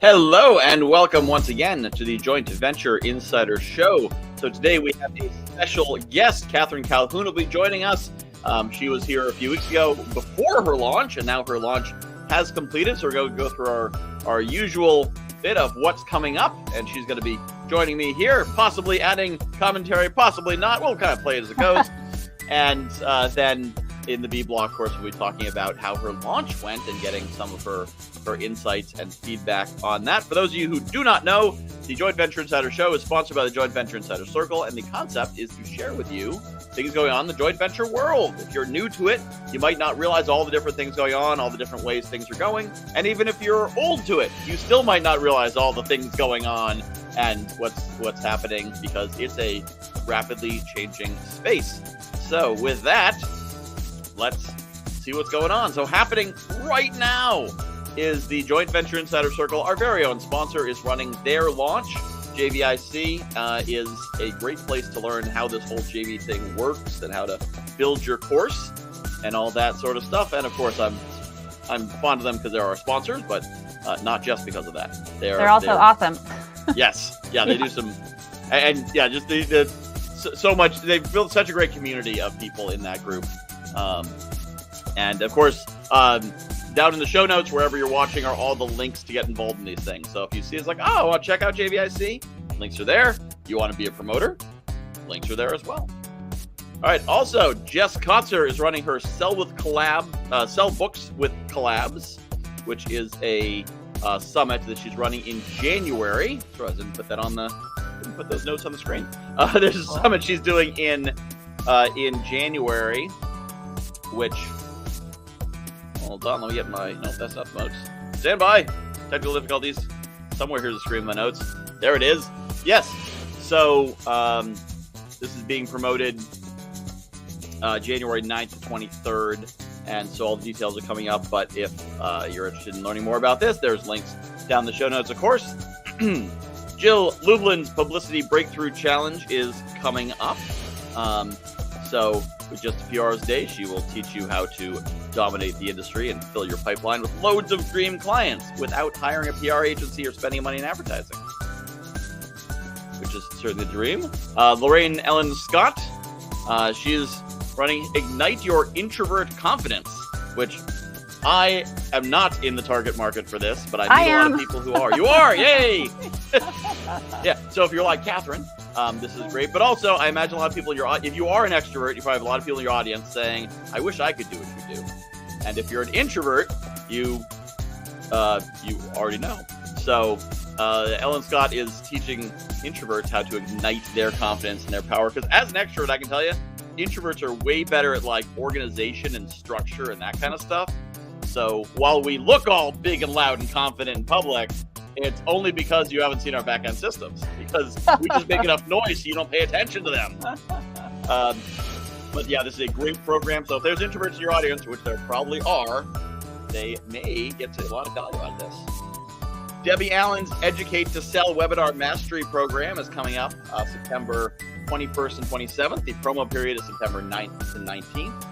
Hello and welcome once again to the Joint Venture Insider Show. So today we have a special guest. Catherine Calhoun will be joining us. She was here a few weeks ago before her launch, and now her launch has completed. So we're going to go through our usual bit of what's coming up, and she's going to be joining me here, possibly adding commentary, possibly not. We'll kind of play it as it goes. And then in the B block, of course, we'll be talking about how her launch went and getting some of her insights and feedback on that. For those of you who do not know, the Joint Venture Insider Show is sponsored by the Joint Venture Insider Circle, and the concept is to share with you things going on in the joint venture world. If you're new to it, you might not realize all the different things going on, all the different ways things are going. And even if you're old to it, you still might not realize all the things going on and what's happening, because it's a rapidly changing space. So with that, let's see what's going on. So happening right now is the Joint Venture Insider Circle. Our very own sponsor is running their launch. JVIC is a great place to learn how this whole JV thing works and how to build your course and all that sort of stuff. And of course, I'm fond of them because they're our sponsors, but not just because of that. They're also awesome. Yes, yeah, they do some, and yeah, just so much. They've built such a great community of people in that group, and of course. Down in the show notes, wherever you're watching, are all the links to get involved in these things. So if you see it's like, oh, I want to check out JVIC, links are there. You want to be a promoter, links are there as well. All right. Also, Jess Kotzer is running her Sell Books with Collabs, which is a summit that she's running in January. Sorry, I didn't put those notes on the screen. There's a summit she's doing in January, which. Hold on, let me get my... No, that's not the notes. Stand by. Technical difficulties. Somewhere here's the screen of my notes. There it is. Yes. So, this is being promoted January 9th to 23rd. And so all the details are coming up. But if you're interested in learning more about this, there's links down in the show notes, of course. Jill Lublin's Publicity Breakthrough Challenge is coming up. So with just a few hours a day, she will teach you how to dominate the industry and fill your pipeline with loads of dream clients without hiring a PR agency or spending money in advertising, which is certainly the dream. Lorraine Ellen Scott, she is running Ignite Your Introvert Confidence, which I am not in the target market for this, but I meet a lot of people who are. You are, yay! Yeah, so if you're like Catherine, this is great. But also, I imagine a lot of people if you are an extrovert, you probably have a lot of people in your audience saying, I wish I could do what you do. And if you're an introvert, you already know. So Ellen Scott is teaching introverts how to ignite their confidence and their power. Because as an extrovert, I can tell you, introverts are way better at like organization and structure and that kind of stuff. So while we look all big and loud and confident in public, it's only because you haven't seen our back-end systems, because we just make enough noise so you don't pay attention to them. But yeah, this is a great program. So if there's introverts in your audience, which there probably are, they may get a lot of value out of this. Debbie Allen's Educate to Sell Webinar Mastery Program is coming up September 21st and 27th. The promo period is September 9th to 19th.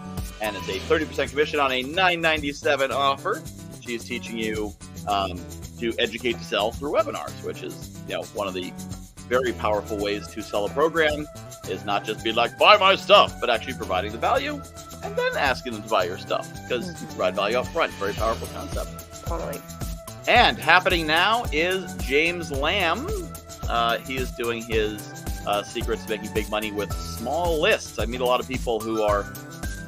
And it's a 30% commission on a $9.97 offer. She is teaching you to educate to sell through webinars, which is one of the very powerful ways to sell a program, is not just be like, buy my stuff, but actually providing the value and then asking them to buy your stuff, because you provide value up front. Very powerful concept. Totally. And happening now is James Lamb. He is doing his secrets to making big money with small lists. I meet a lot of people who are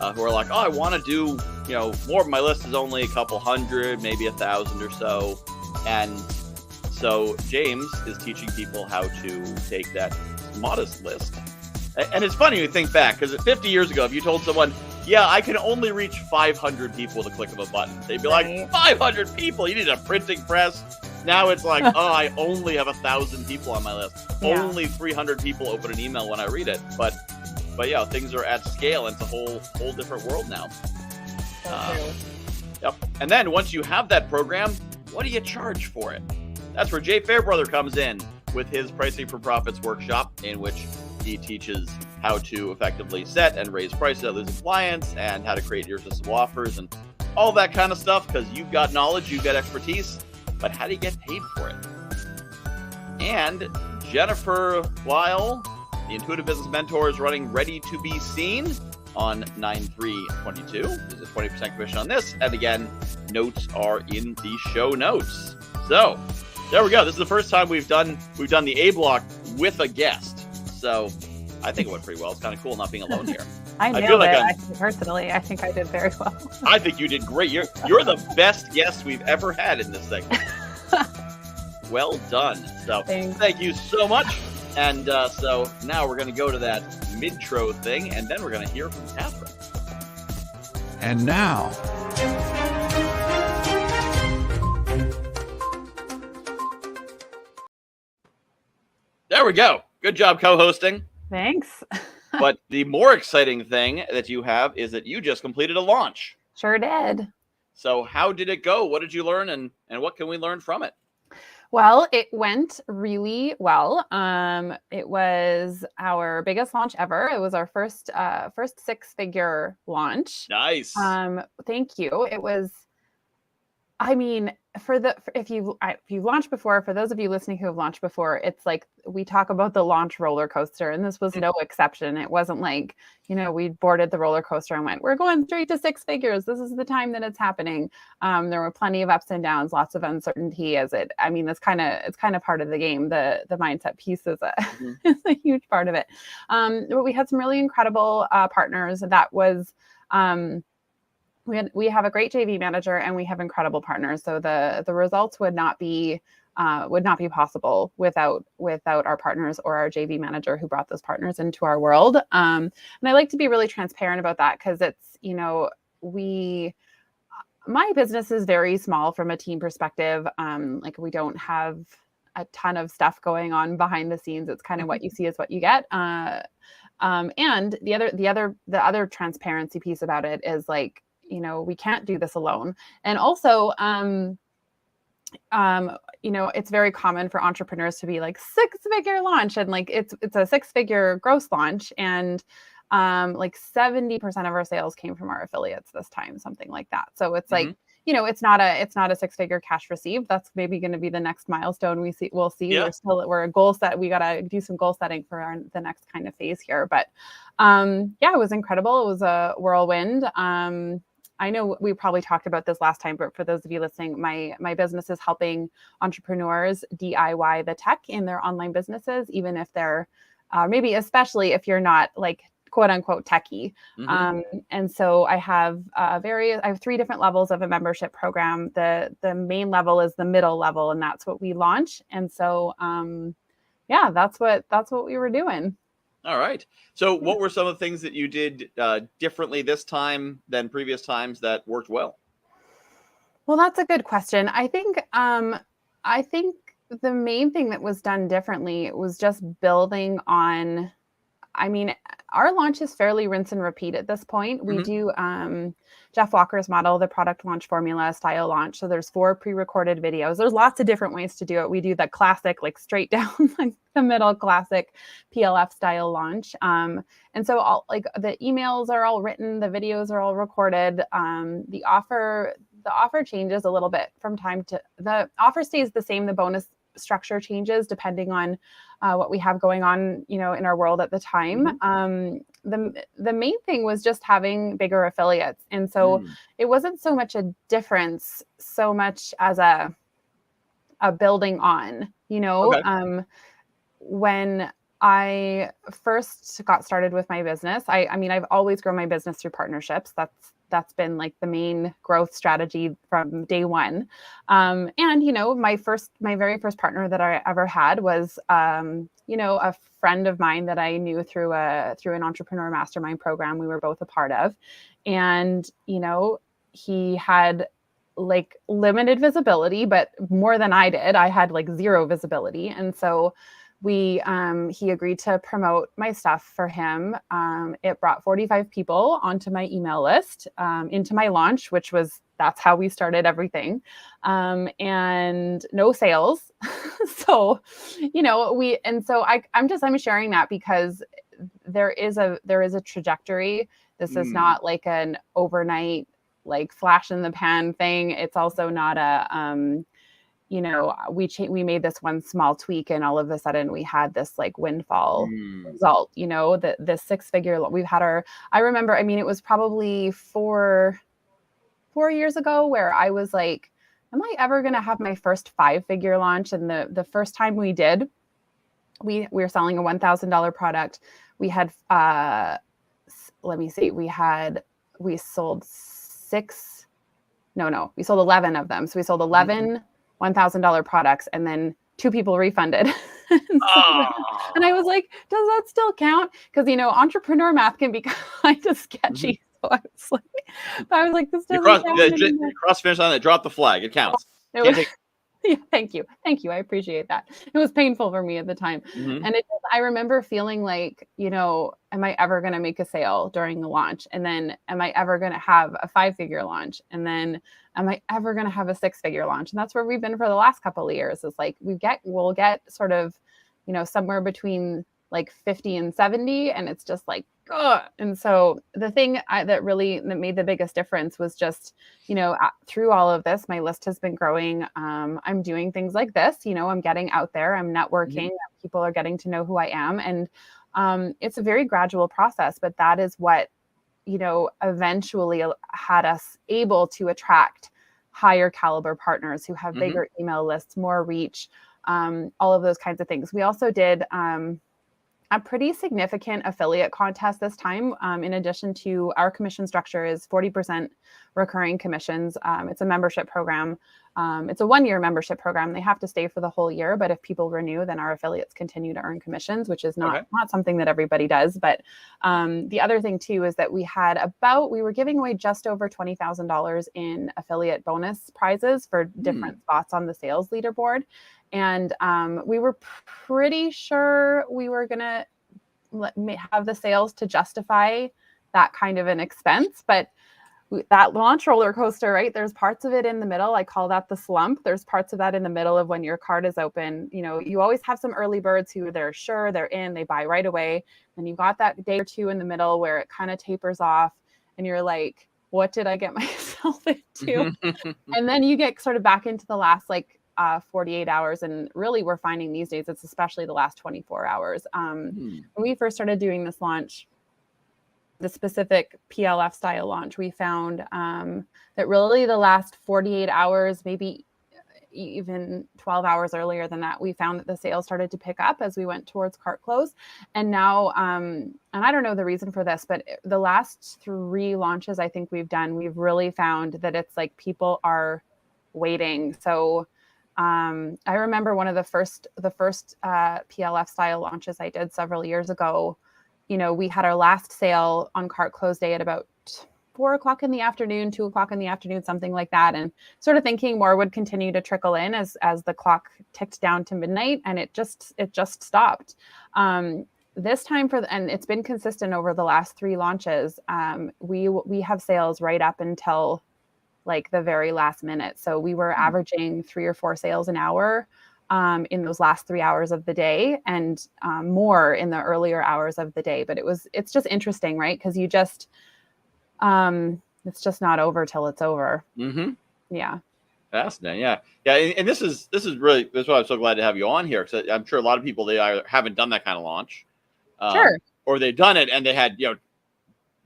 like, oh, I want to do, more of my list is only a couple hundred, maybe 1,000 or so. And so James is teaching people how to take that modest list. And it's funny when you think back, because 50 years ago, if you told someone, yeah, I can only reach 500 people with a click of a button, they'd be like, 500 people? You need a printing press? Now it's like, oh, I only have 1,000 people on my list. Yeah. Only 300 people open an email when I read it. But yeah, things are at scale. And it's a whole different world now. Yep. And then once you have that program, what do you charge for it? That's where Jay Fairbrother comes in with his Pricing for Profits workshop, in which he teaches how to effectively set and raise prices at losing clients and how to create irresistible offers and all that kind of stuff, because you've got knowledge, you've got expertise. but how do you get paid for it? And Jennifer Lyall, the Intuitive Business Mentor, is running Ready to Be Seen on 9/3/22. There's a 20% commission on this. And again, notes are in the show notes. So there we go. This is the first time we've done the A block with a guest. So I think it went pretty well. It's kind of cool not being alone here. I nailed it. Personally, I think I did very well. I think you did great. You're the best guest we've ever had in this segment. Well done. So thank you so much. And so now we're going to go to that midtro thing, and then we're going to hear from Catherine. And now, there we go. Good job co-hosting. Thanks. But the more exciting thing that you have is that you just completed a launch. Sure did. So how did it go? What did you learn, and what can we learn from it? Well, it went really well. It was our biggest launch ever. It was our first six-figure launch. Nice. Thank you. It was, I mean, if you launched before, for those of you listening who have launched before, it's like we talk about the launch roller coaster, and this was no exception. It wasn't like, we boarded the roller coaster and went, we're going straight to six figures. This is the time that it's happening. There were plenty of ups and downs, lots of uncertainty it's kind of part of the game. The mindset piece is is a huge part of it. But we had some really incredible partners. That was, we have a great JV manager, and we have incredible partners. So the results would not be possible without our partners or our JV manager who brought those partners into our world. And I like to be really transparent about that, because it's, my business is very small from a team perspective. We don't have a ton of stuff going on behind the scenes. It's kind of what you see is what you get. And the other transparency piece about it is we can't do this alone. And also, it's very common for entrepreneurs to be like 6-figure launch, and it's a 6-figure gross launch. And 70% of our sales came from our affiliates this time, something like that. So it's it's not a 6-figure cash received. That's maybe going to be the next milestone we'll see. Yeah. We're a goal set. We got to do some goal setting for the next kind of phase here. But it was incredible. It was a whirlwind. I know we probably talked about this last time, but for those of you listening, my business is helping entrepreneurs DIY the tech in their online businesses, even if they're maybe especially if you're not quote unquote techie. And so I have 3 different levels of a membership program. The main level is the middle level, and that's what we launch. And so that's what we were doing. All right. So what were some of the things that you did differently this time than previous times that worked well? Well, that's a good question. I think the main thing that was done differently was just building on, our launch is fairly rinse and repeat at this point. We do Jeff Walker's model, the product launch formula style launch. So there's 4 pre-recorded videos. There's lots of different ways to do it. We do the classic, straight down the middle classic PLF style launch. And so all the emails are all written, the videos are all recorded. The offer changes a little bit from time to, the offer stays the same. The bonus structure changes depending on what we have going on, in our world at the time. The main thing was just having bigger affiliates. And so it wasn't so much a difference, so much as a building on, Okay. When I first got started with my business, I've always grown my business through partnerships. That's been the main growth strategy from day one. And, my very first partner that I ever had was, a friend of mine that I knew through an entrepreneur mastermind program we were both a part of. And, he had limited visibility, but more than I did. I had 0 visibility. And so he agreed to promote my stuff for him. It brought 45 people onto my email list, into my launch, that's how we started everything. And no sales. So, I'm sharing that because there is a trajectory. This is not an overnight, flash in the pan thing. It's also not you know, we made this one small tweak and all of a sudden we had this like windfall result, you know, the 6-figure we've had I remember, I mean, it was probably 4 years ago where I was like, am I ever going to have my first 5-figure launch? And the first time we did, we were selling a $1,000 product. We had, let me see, we sold we sold 11 of them. So we sold 11 $1,000 products, and then 2 people refunded. And I was like, does that still count? Because, you know, entrepreneur math can be kind of sketchy. So I was like, this doesn't count anymore. Cross finish on it, drop the flag. It counts. Yeah, thank you. I appreciate that. It was painful for me at the time. And I remember feeling like, you know, am I ever going to make a sale during the launch? And then am I ever going to have a 5-figure launch? And then am I ever going to have a 6-figure launch? And that's where we've been for the last couple of years. Is like, we'll get sort of, you know, somewhere between like 50 and 70. And it's just like, ugh. And so the thing that made the biggest difference was just, you know, through all of this, my list has been growing. I'm doing things like this, you know, I'm getting out there, I'm networking, people are getting to know who I am. And it's a very gradual process, but that is what, you know, eventually had us able to attract higher caliber partners who have bigger email lists, more reach, all of those kinds of things. We also did a pretty significant affiliate contest this time. In addition to our commission structure is 40% recurring commissions. It's a membership program. It's a 1-year membership program. They have to stay for the whole year, but if people renew, then our affiliates continue to earn commissions, which is not something that everybody does. But the other thing too is that we were giving away just over $20,000 in affiliate bonus prizes for different spots on the sales leaderboard. And we were pretty sure we were going to have the sales to justify that kind of an expense. But that launch roller coaster, right? There's parts of it in the middle. I call that the slump. There's parts of that in the middle of when your card is open. You know, you always have some early birds who they're sure they're in, they buy right away. Then you've got that day or two in the middle where it kind of tapers off and you're like, what did I get myself into? And then you get sort of back into the last 48 hours. And really we're finding these days, it's especially the last 24 hours. When we first started doing this launch, the specific PLF style launch, we found that really the last 48 hours, maybe even 12 hours earlier than that, we found that the sales started to pick up as we went towards cart close. And now, and I don't know the reason for this, but the last 3 launches I think we've done, we've really found that it's like people are waiting. So I remember one of the first PLF style launches I did several years ago. You know, we had our last sale on cart close day at about 4 o'clock in the afternoon, 2 o'clock in the afternoon, something like that. And sort of thinking more would continue to trickle in as the clock ticked down to midnight, and it just stopped. This time and it's been consistent over the last 3 launches. We have sales right up until like the very last minute. So we were averaging 3 or 4 sales an hour in those last 3 hours of the day, and more in the earlier hours of the day. But it's just interesting, right? Because you just, it's just not over till it's over. Yeah. Fascinating. Yeah. And this is really, that's why I'm so glad to have you on here. Cause I'm sure a lot of people, they either haven't done that kind of launch, or they've done it and they had,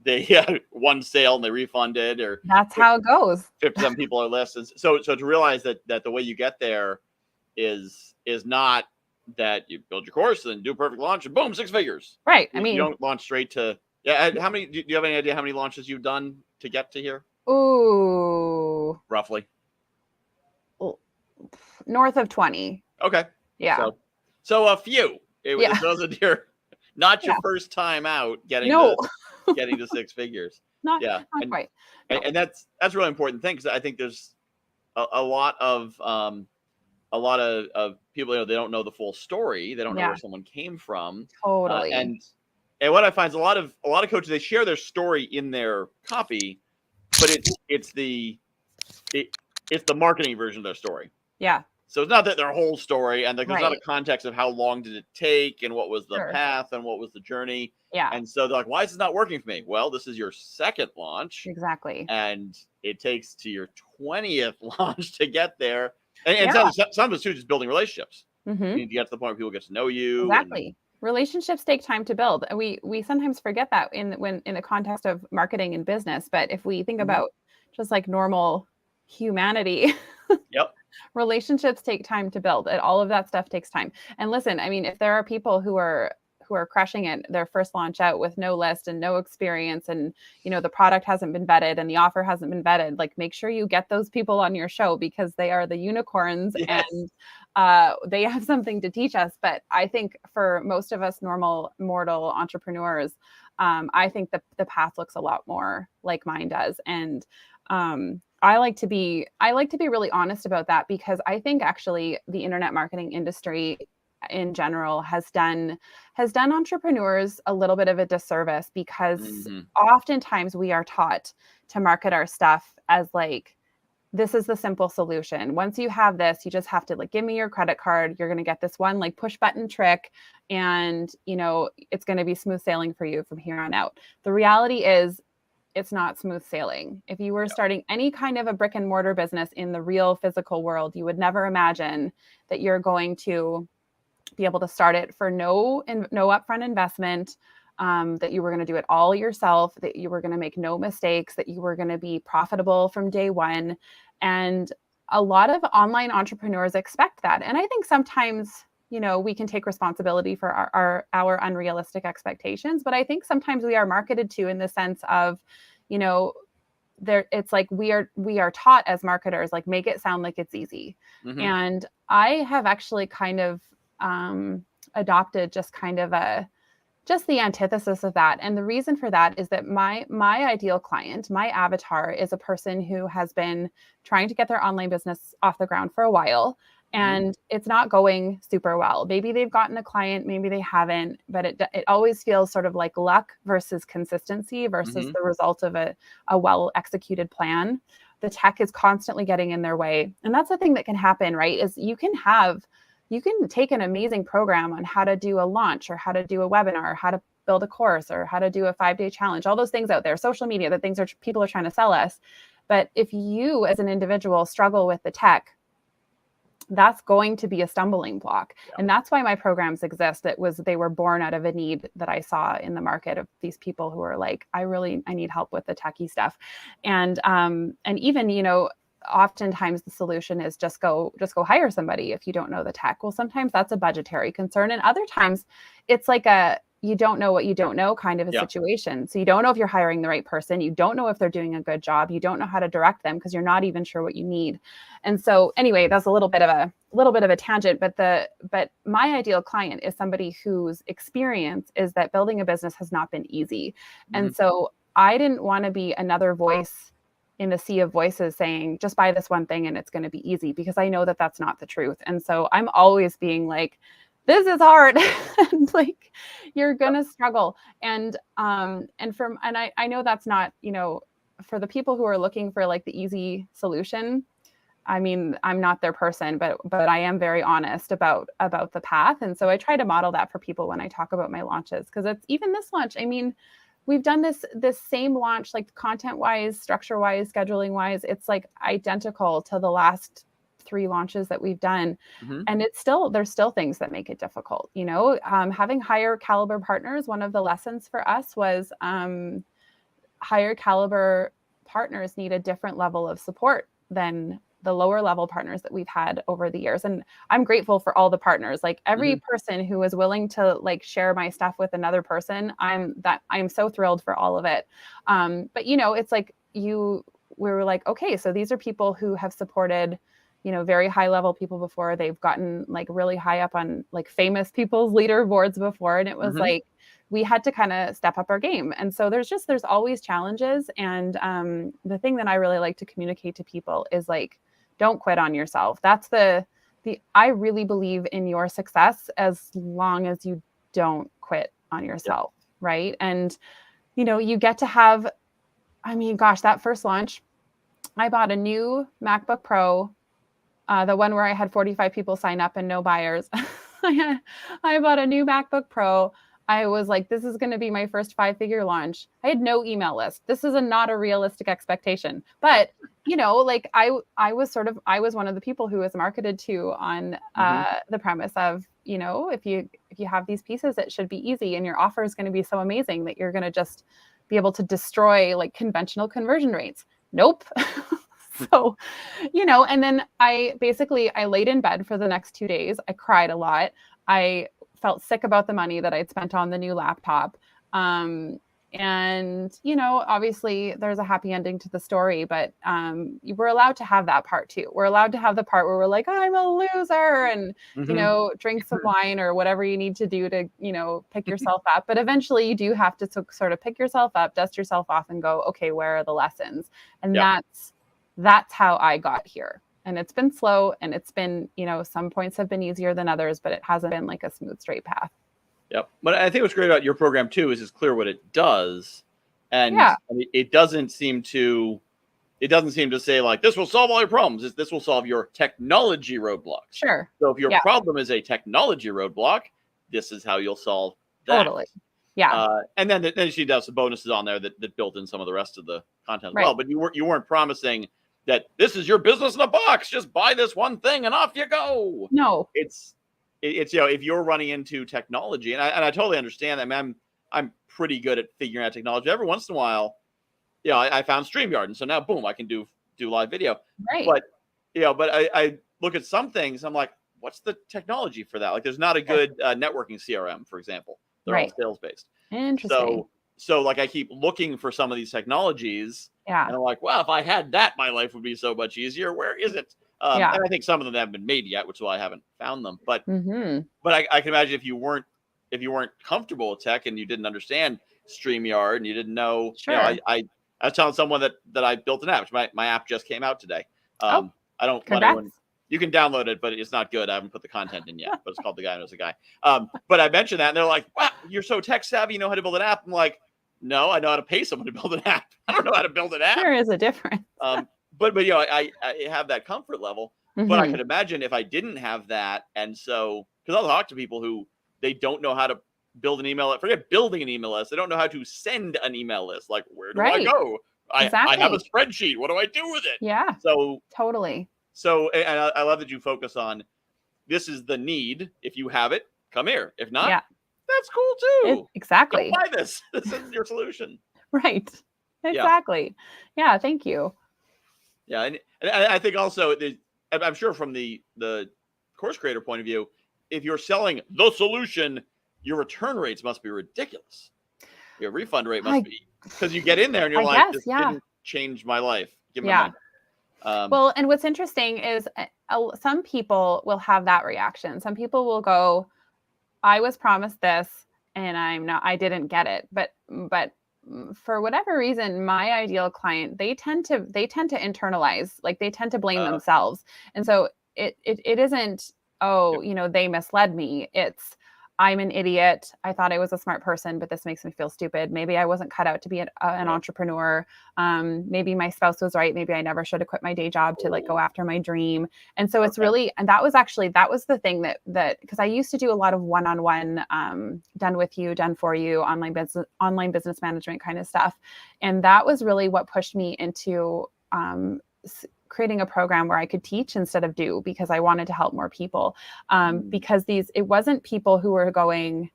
they had one sale and they refunded, or that's how it goes. 57 people are listed. So to realize that the way you get there is not that you build your course and do a perfect launch and boom, 6 figures. Right. I mean, you don't launch straight to, how many, do you have any idea how many launches you've done to get to here? Ooh. Roughly. North of 20. Okay. Yeah. So a few. It wasn't not your first time out getting to 6 figures. Not quite. And that's a really important thing, because I think there's a lot of people, they don't know the full story. They don't know where someone came from. Totally. And what I find is a lot of coaches, they share their story in their copy, but it's the marketing version of their story. Yeah. So it's not that their whole story, and there's not a context of how long did it take and what was the path and what was the journey. Yeah. And so they're like, why is this not working for me? Well, this is your 2nd launch. Exactly. And it takes to your 20th launch to get there. And Yeah. some of it's too just building relationships. Mm-hmm. You need to get to the point where people get to know you. Exactly. Relationships take time to build. And we sometimes forget that in the context of marketing and business. But if we think about just like normal humanity, Yep. relationships take time to build. And all of that stuff takes time. And listen, I mean, if there are people who are crushing it their first launch out with no list and no experience, and the product hasn't been vetted and the offer hasn't been vetted, like make sure you get those people on your show, because they are the unicorns. Yes. And they have something to teach us. But I think for most of us normal mortal entrepreneurs, I think the path looks a lot more like mine does. And I like to be really honest about that, because I think actually the internet marketing industry in general has done entrepreneurs a little bit of a disservice, because oftentimes we are taught to market our stuff as like, this is the simple solution. Once you have this, you just have to like, give me your credit card. You're going to get this one like push button trick, and it's going to be smooth sailing for you from here on out. The reality is, it's not smooth sailing. If you were starting any kind of a brick and mortar business in the real physical world, you would never imagine that you're going to be able to start it for no upfront investment, that you were going to do it all yourself, that you were going to make no mistakes, that you were going to be profitable from day one. And a lot of online entrepreneurs expect that. And I think sometimes, we can take responsibility for our unrealistic expectations, but I think sometimes we are marketed to in the sense of, it's like we are taught as marketers, like, make it sound like it's easy. And I have actually kind of adopted just the antithesis of that. And the reason for that is that my ideal client, my avatar, is a person who has been trying to get their online business off the ground for a while, and it's not going super well. Maybe they've gotten a client, maybe they haven't, but it always feels sort of like luck versus consistency versus the result of a well executed plan. The tech is constantly getting in their way. And that's the thing that can happen, right? Is you can take an amazing program on how to do a launch, or how to do a webinar, or how to build a course, or how to do a 5-day challenge, all those things out there, social media, the things people are trying to sell us. But if you as an individual struggle with the tech, that's going to be a stumbling block. And that's why my programs exist. They were born out of a need that I saw in the market of these people who are like, I need help with the techie stuff. And even, oftentimes the solution is just go hire somebody if you don't know the tech. Well, sometimes that's a budgetary concern. And other times it's like you don't know what you don't know kind of a situation. So you don't know if you're hiring the right person. You don't know if they're doing a good job. You don't know how to direct them because you're not even sure what you need. And so anyway, that's a little bit of a tangent, but my ideal client is somebody whose experience is that building a business has not been easy. And so I didn't want to be another voice in the sea of voices saying, just buy this one thing and it's going to be easy, because I know that that's not the truth. And so I'm always being like, this is hard and like, you're going to struggle. And I know that's not, for the people who are looking for like the easy solution. I mean, I'm not their person, but I am very honest about the path. And so I try to model that for people when I talk about my launches, because it's even this launch. I mean, we've done this same launch, like content wise, structure wise, scheduling wise, it's like identical to the last 3 launches that we've done. And there's still things that make it difficult. Having higher caliber partners, one of the lessons for us was higher caliber partners need a different level of support than the lower level partners that we've had over the years. And I'm grateful for all the partners, like every person who was willing to like share my stuff with another person. I'm so thrilled for all of it. But it's like we were like, okay, so these are people who have supported, very high level people before. They've gotten like really high up on like famous people's leaderboards before. And it was like, we had to kind of step up our game. And so there's always challenges. And the thing that I really like to communicate to people is like, don't quit on yourself. That's I really believe in your success as long as you don't quit on yourself. Right. And, you get to have, that first launch, I bought a new MacBook Pro, the one where I had 45 people sign up and no buyers. I bought a new MacBook Pro. I was like, this is going to be my first 5-figure launch. I had no email list. This is not a realistic expectation. But, you know, like I was one of the people who was marketed to on the premise of, you know, if you have these pieces, it should be easy, and your offer is going to be so amazing that you're going to just be able to destroy like conventional conversion rates. Nope. So, you know, and then I laid in bed for the next 2 days. I cried a lot. I felt sick about the money that I'd spent on the new laptop. And, you know, obviously there's a happy ending to the story, but we're allowed to have that part too. We're allowed to have the part where we're like, I'm a loser, and, you know, drink some wine or whatever you need to do to, you know, pick yourself up. But eventually you do have to sort of pick yourself up, dust yourself off, and go, okay, where are the lessons? And that's how I got here. And it's been slow, and it's been, you know, some points have been easier than others, but it hasn't been like a smooth, straight path. Yep. But I think what's great about your program too is it's clear what it does. And it doesn't seem to say like, this will solve all your problems. This will solve your technology roadblocks. Sure. So if your problem is a technology roadblock, this is how you'll solve that. Totally. Yeah. And then she does some bonuses on there that built in some of the rest of the content as well. But you weren't promising that this is your business in a box. Just buy this one thing and off you go. No. It's you know, if you're running into technology, and I totally understand that. I mean, I'm pretty good at figuring out technology. Every once in a while, you know, I found StreamYard, and so now boom, I can do live video. Right. But you know, I look at some things, I'm like, what's the technology for that? Like, there's not a good networking CRM, for example. They're all sales based. Interesting. So like I keep looking for some of these technologies. Yeah. And I'm like, well, if I had that, my life would be so much easier. Where is it? And I think some of them haven't been made yet, which is why I haven't found them. But but I can imagine if you weren't comfortable with tech and you didn't understand StreamYard and you didn't know, you know, I was telling someone that I built an app. My app just came out today. I don't want anyone. You can download it, but it's not good. I haven't put the content in yet, but it's called The Guy Knows a Guy. But I mentioned that, and they're like, wow, you're so tech savvy. You know how to build an app. I'm like, no, I know how to pay someone to build an app. I don't know how to build an app. There is a difference. But you know, I have that comfort level. But I could imagine if I didn't have that, and so because I'll talk to people who they don't know how to build an email list. Forget building an email list. They don't know how to send an email list. Like, where do I go? I have a spreadsheet. What do I do with it? Yeah. So totally. So, and I love that you focus on this is the need. If you have it, come here. If not, that's cool too. Exactly. Don't buy this. This is your solution. Right. Exactly. Yeah. Thank you. Yeah. And I think also, I'm sure from the course creator point of view, if you're selling the solution, your return rates must be ridiculous. Your refund rate must be, because you get in there and you're like, this didn't change my life. Give me money. Well, and what's interesting is some people will have that reaction. Some people will go, I was promised this and I didn't get it. But for whatever reason, my ideal client, they tend to internalize, like they tend to blame themselves. And so it isn't, you know, they misled me. It's, I'm an idiot. I thought I was a smart person, but this makes me feel stupid. Maybe I wasn't cut out to be an entrepreneur. Maybe my spouse was right. Maybe I never should have quit my day job to like go after my dream. And so it's really, and that was the thing that, because I used to do a lot of one-on-one, done with you, done for you, online business management kind of stuff. And that was really what pushed me into, creating a program where I could teach instead of do, because I wanted to help more people. Because it wasn't people who were going,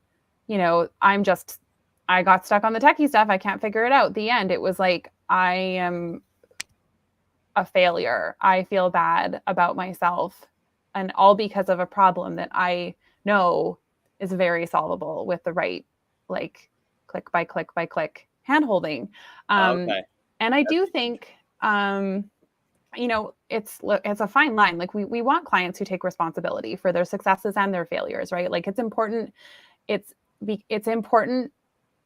you know, I got stuck on the techie stuff. I can't figure it out. The end. It was like, I am a failure. I feel bad about myself, and all because of a problem that I know is very solvable with the right, like click by click by click hand holding. And I do think, you know, it's a fine line. Like we want clients who take responsibility for their successes and their failures, right? Like it's important. It's important.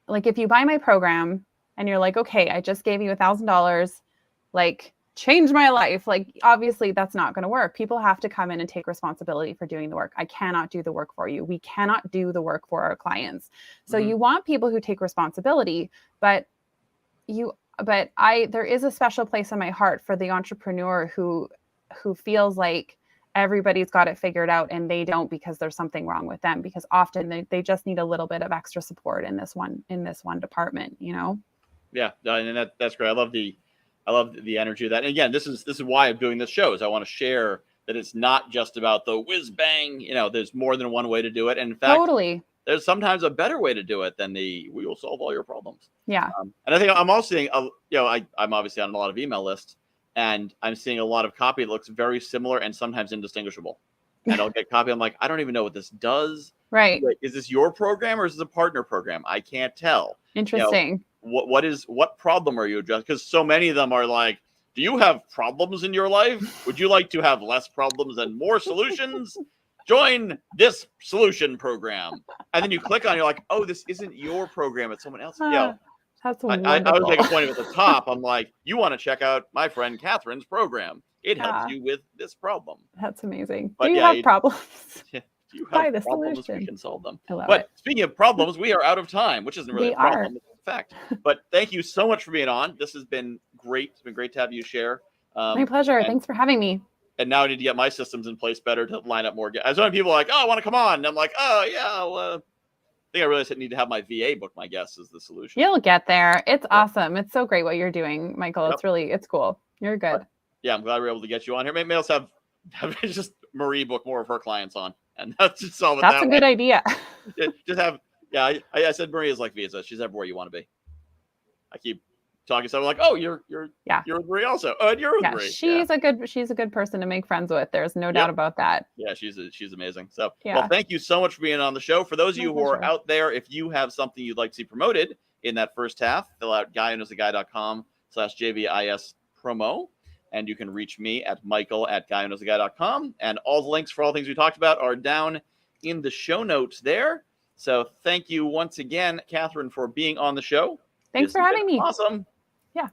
Like if you buy my program and you're like, okay, I just gave you $1,000, like change my life. Like obviously that's not going to work. People have to come in and take responsibility for doing the work. I cannot do the work for you. We cannot do the work for our clients. So you want people who take responsibility, but there is a special place in my heart for the entrepreneur who feels like everybody's got it figured out and they don't because there's something wrong with them, because often they just need a little bit of extra support in this one department, you know? Yeah. And that's great. I love the energy of that. And again, this is why I'm doing this show, is I want to share that it's not just about the whiz bang, you know, there's more than one way to do it. And in fact, Totally. there's sometimes a better way to do it than we will solve all your problems. Yeah. And I think I'm also seeing, I'm obviously on a lot of email lists, and I'm seeing a lot of copy that looks very similar and sometimes indistinguishable. And I'll get copy. I'm like, I don't even know what this does. Right. Wait, is this your program or is this a partner program? I can't tell. Interesting. You know, what problem are you addressing? Because so many of them are like, do you have problems in your life? Would you like to have less problems and more solutions? Join this solution program. And then you click on it, you're like, oh, this isn't your program. It's someone else's. That's I would make a point of at the top. I'm like, you want to check out my friend Catherine's program. It helps you with this problem. That's amazing. But do you have problems? Do you Buy have the problems? solution. We can solve them. I love But it. speaking of problems, we are out of time, which isn't really We a problem. are. It's a fact. But thank you so much for being on. This has been great. It's been great to have you share. My pleasure. Thanks for having me. And now I need to get my systems in place better to line up more guests. As many people are like, oh, I want to come on. And I'm like, oh, yeah, well, I think I really need to have my VA book my guests as the solution. You'll get there. It's awesome. It's so great what you're doing, Michael. Yep. It's cool. You're good. Yeah, I'm glad we were able to get you on here. Maybe else have just Marie book more of her clients on, and that's just solve it. That's a good idea. Just have, I said Marie is like Visa. She's everywhere you want to be. I keep talking to someone like, oh, you're with Marie also. Oh, and you're with Marie. She's a good person to make friends with. There's no doubt about that. Yeah, she's amazing. So, well, thank you so much for being on the show. For those of you who are out there, if you have something you'd like to see promoted in that first half, fill out guywhoknowsaguy.com/JVIS promo. And you can reach me at michael@guywhoknowsaguy.com. And all the links for all the things we talked about are down in the show notes there. So thank you once again, Catherine, for being on the show. Thanks for having me. Awesome. Yeah.